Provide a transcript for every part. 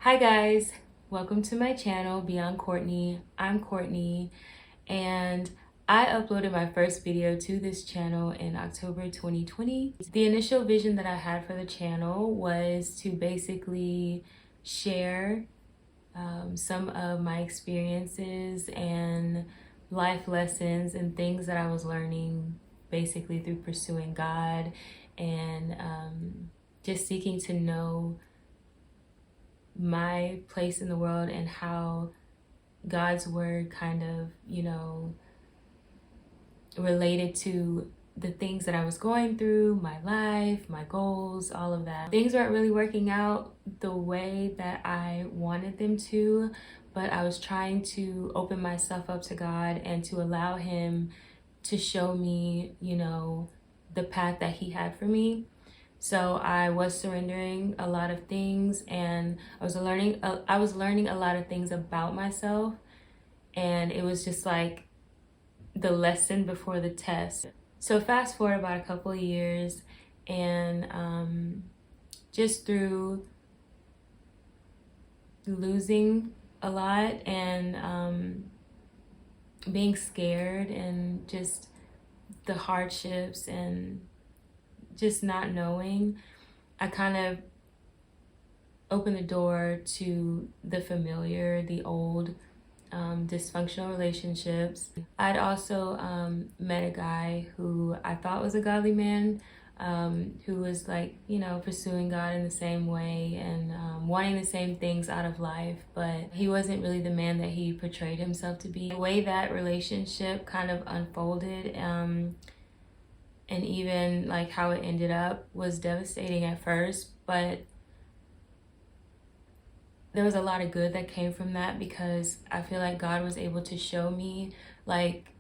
Hi guys, welcome to my channel Beyond Courtney. I'm Courtney and I uploaded my first video to this channel in October 2020. The initial vision that I had for the channel was to basically share some of my experiences and life lessons and things that I was learning basically through pursuing God and just seeking to know my place in the world and how God's word kind of, related to the things that I was going through, my life, my goals, all of that. Things weren't really working out the way that I wanted them to, but I was trying to open myself up to God and to allow Him to show me, the path that He had for me. So I was surrendering a lot of things, and I was learning a lot of things about myself, and it was just like the lesson before the test. So fast forward about a couple of years, and just through losing a lot and being scared and just the hardships and just not knowing, I kind of opened the door to the familiar, the old dysfunctional relationships. I'd also met a guy who I thought was a godly man, who was like, pursuing God in the same way and wanting the same things out of life, but he wasn't really the man that he portrayed himself to be. The way that relationship kind of unfolded, and even like how it ended up was devastating at first, but there was a lot of good that came from that because I feel like God was able to show me like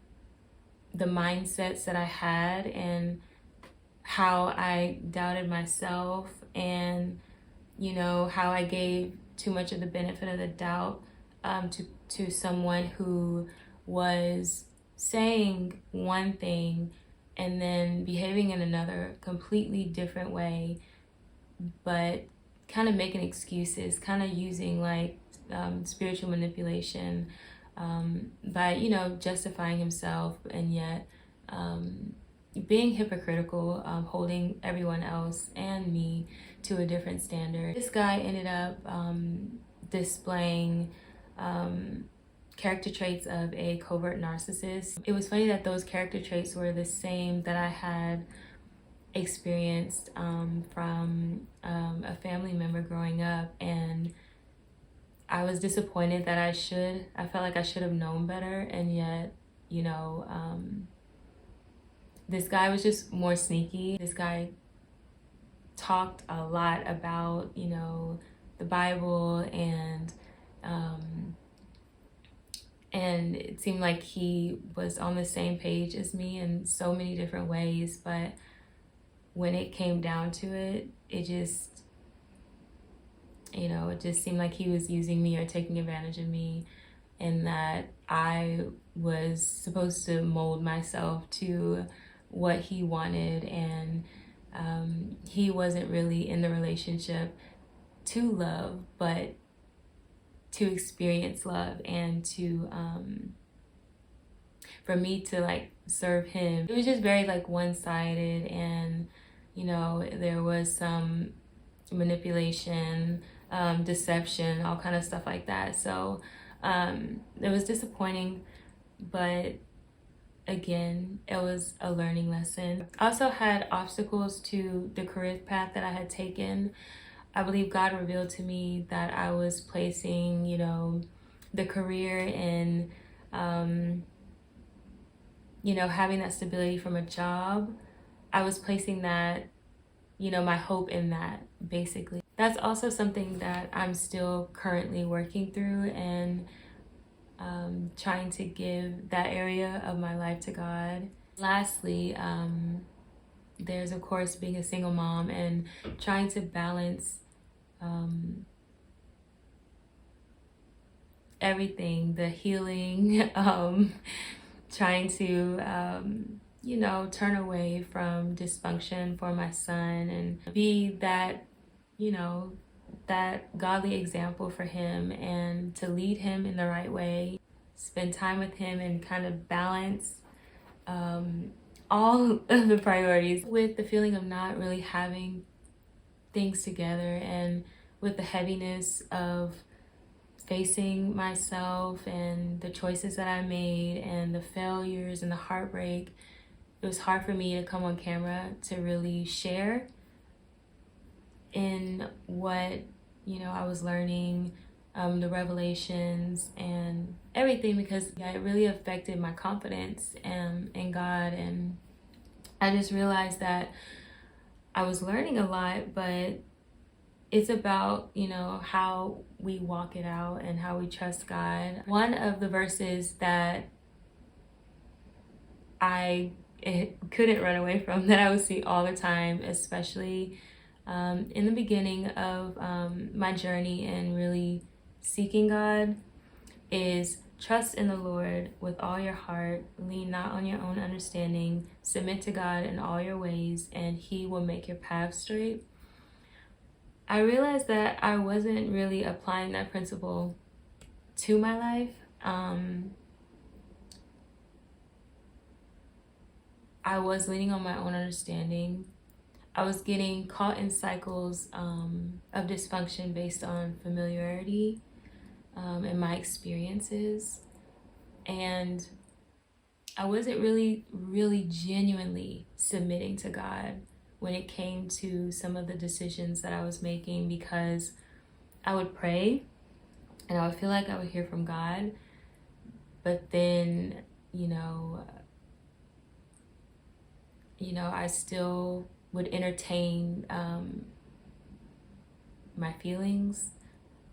the mindsets that I had and how I doubted myself and how I gave too much of the benefit of the doubt to someone who was saying one thing and then behaving in another completely different way, but kind of making excuses, kind of using like spiritual manipulation by, justifying himself and yet being hypocritical, holding everyone else and me to a different standard. This guy ended up displaying character traits of a covert narcissist. It was funny that those character traits were the same that I had experienced from a family member growing up, and I was disappointed that I felt like I should have known better, and yet, this guy was just more sneaky. This guy talked a lot about, the Bible and it seemed like he was on the same page as me in so many different ways, but when it came down to it, it just seemed like he was using me or taking advantage of me, and that I was supposed to mold myself to what he wanted, and he wasn't really in the relationship to love, but to experience love and to for me to like serve him. It was just very like one-sided, and there was some manipulation, deception, all kind of stuff like that. So it was disappointing, but again, it was a learning lesson. I also had obstacles to the career path that I had taken. I believe God revealed to me that I was placing, the career and, having that stability from a job. I was placing that, my hope in that, basically. That's also something that I'm still currently working through and trying to give that area of my life to God. Lastly, there's of course being a single mom and trying to balance everything, the healing, trying to turn away from dysfunction for my son and be that that godly example for him and to lead him in the right way, spend time with him and kind of balance all of the priorities with the feeling of not really having things together, and with the heaviness of facing myself and the choices that I made and the failures and the heartbreak. It was hard for me to come on camera to really share in what, you know, I was learning, the revelations and everything, because it really affected my confidence in God. And I just realized that I was learning a lot, but it's about, you know, how we walk it out and how we trust God. One of the verses that I couldn't run away from, that I would see all the time, especially in the beginning of my journey and really seeking God, is trust in the Lord with all your heart, lean not on your own understanding, submit to God in all your ways, and He will make your path straight. I realized that I wasn't really applying that principle to my life. I was leaning on my own understanding. I was getting caught in cycles of dysfunction based on familiarity and my experiences. And I wasn't really genuinely submitting to God when it came to some of the decisions that I was making, because I would pray and I would feel like I would hear from God, but then, you know, I still would entertain my feelings.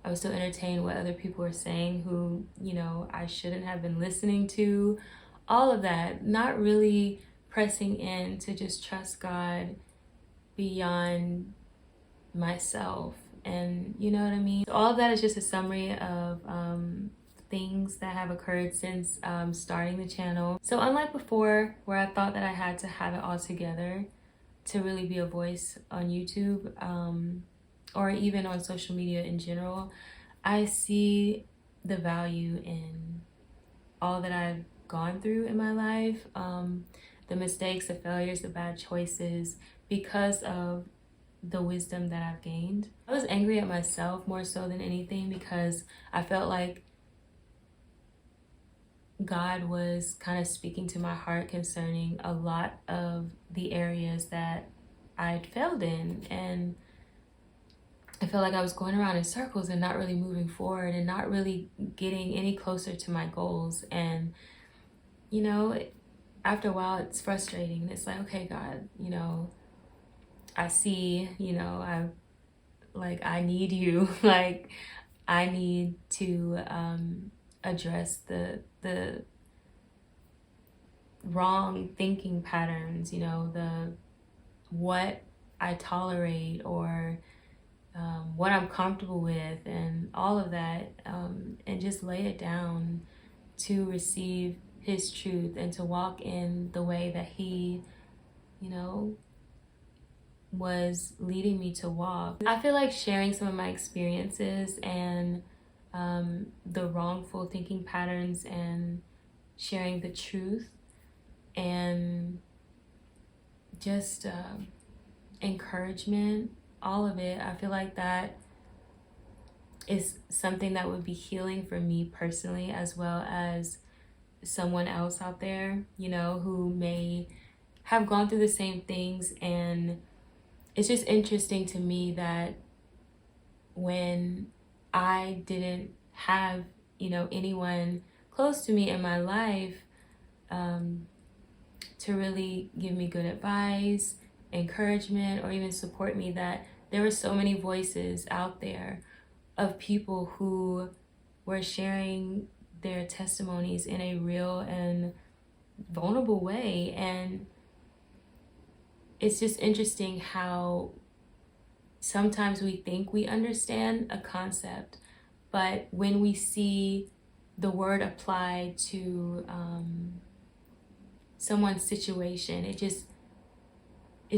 I would still entertain what other people were saying who, you know, I shouldn't have been listening to. All of that, not really pressing in to just trust God beyond myself. And you know what I mean? All of that is just a summary of things that have occurred since starting the channel. So unlike before, where I thought that I had to have it all together to really be a voice on YouTube, or even on social media in general, I see the value in all that I've gone through in my life, the mistakes, the failures, the bad choices, because of the wisdom that I've gained. I was angry at myself more so than anything, because I felt like God was kind of speaking to my heart concerning a lot of the areas that I'd failed in. And I felt like I was going around in circles and not really moving forward and not really getting any closer to my goals. And, you know, after a while, it's frustrating. And it's like, okay, God, you know, I see, you know, I need you. Like, I need to address the wrong thinking patterns, you know, what I tolerate, or what I'm comfortable with, and all of that, and just lay it down to receive His truth and to walk in the way that He, you know, was leading me to walk. I feel like sharing some of my experiences and the wrongful thinking patterns, and sharing the truth, and just encouragement, all of it, I feel like that is something that would be healing for me personally, as well as someone else out there, you know, who may have gone through the same things. And it's just interesting to me that when I didn't have, you know, anyone close to me in my life to really give me good advice, encouragement, or even support me, that there were so many voices out there of people who were sharing their testimonies in a real and vulnerable way. And it's just interesting how sometimes we think we understand a concept, but when we see the word applied to someone's situation, it's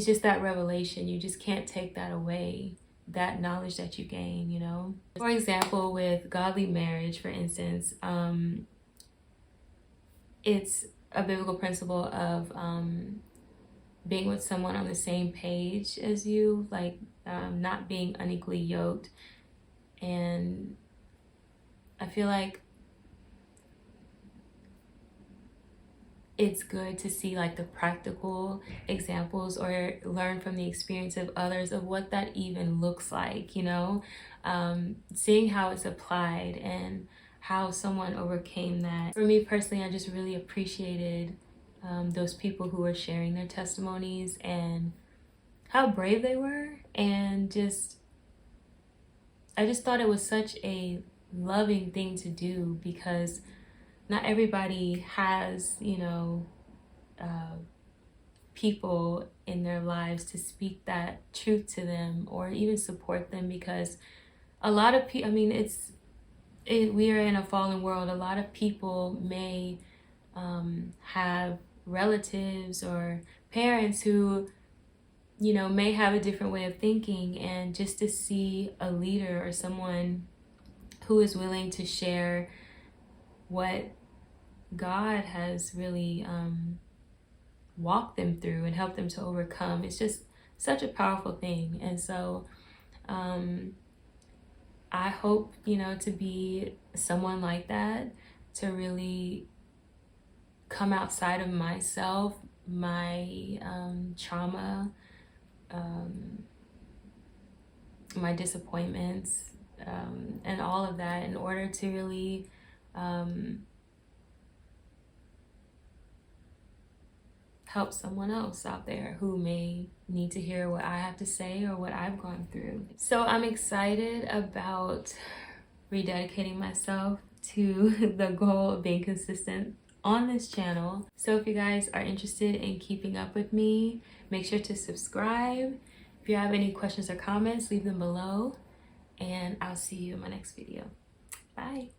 just that revelation. You just can't take that away. that knowledge that you gain, you know? For example, with godly marriage, for instance, it's a biblical principle of being with someone on the same page as you, like not being unequally yoked. And I feel like it's good to see like the practical examples or learn from the experience of others of what that even looks like, you know, seeing how it's applied and how someone overcame that. For me personally, I just really appreciated those people who were sharing their testimonies and how brave they were, and I just thought it was such a loving thing to do, because not everybody has, you know, people in their lives to speak that truth to them or even support them, because a lot of people, I mean, we are in a fallen world. A lot of people may have relatives or parents who, you know, may have a different way of thinking, and just to see a leader or someone who is willing to share what God has really walked them through and helped them to overcome, it's just such a powerful thing. And so I hope, you know, to be someone like that, to really come outside of myself, my trauma, my disappointments, and all of that, in order to really help someone else out there who may need to hear what I have to say or what I've gone through. So I'm excited about rededicating myself to the goal of being consistent on this channel. So if you guys are interested in keeping up with me, make sure to subscribe. If you have any questions or comments, leave them below, and I'll see you in my next video. Bye.